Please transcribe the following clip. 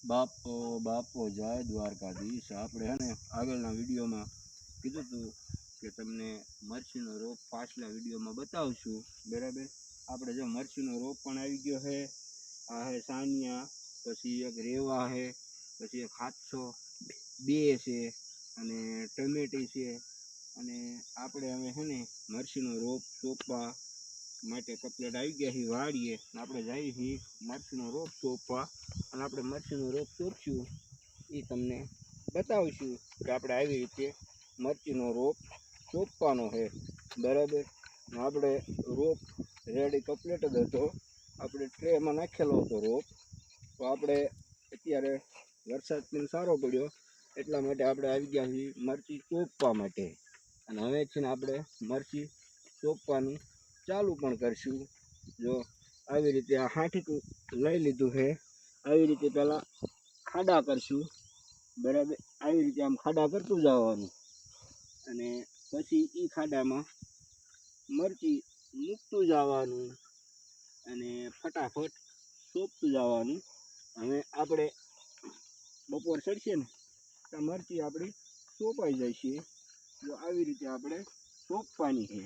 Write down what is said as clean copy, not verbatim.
બાપો બાપો જય દ્વારકાધીશ। આપણે હે ને આગળના વિડીયોમાં કીધું હતું કે તમને મરચીનો રોપ પાછલા વિડીયોમાં બતાવશું, બરાબર। આપણે જો મરચીનો રોપ પણ આવી ગયો છે। આ હે સાનિયા, પછી એક રેવા છે, પછી એક 702 છે અને ટમેટી છે। અને આપણે હવે છે ને મરચીનો રોપ સોંપવા માટે કપલેટ આવી ગયા છીએ વાડીએ। આપણે જઈએ છીએ મરચીનો રોપ સોંપવા અને આપણે મરચીનો રોપ સોંપશું એ તમને બતાવીશું કે આપણે આવી રીતે મરચીનો રોપ સોંપવાનો છે, બરાબર। આપણે રોપ રેડી કમ્પ્લીટ જ હતો, આપણે ટ્રેમાં નાખેલો હતો રોપ। તો આપણે અત્યારે વરસાદ પણ સારો પડ્યો એટલા માટે આપણે આવી ગયા છીએ મરચી સોંપવા માટે। અને હવે છે ને આપણે મરચી સોંપવાનું ચાલુ પણ કરશું। જો આવી રીતે આ હાંઠી લઈ લીધું છે, આવી રીતે પહેલાં ખાડા કરશું, બરાબર। આવી રીતે આમ ખાડા કરતું જવાનું અને પછી એ ખાડામાં મરચી મૂકતું જવાનું અને ફટાફટ સોંપતું જવાનું। હવે આપણે બપોર ચડશે ને તો મરચી આપણી સોંપાઈ જાય છે। જો આવી રીતે આપણે સોંપવાની છે।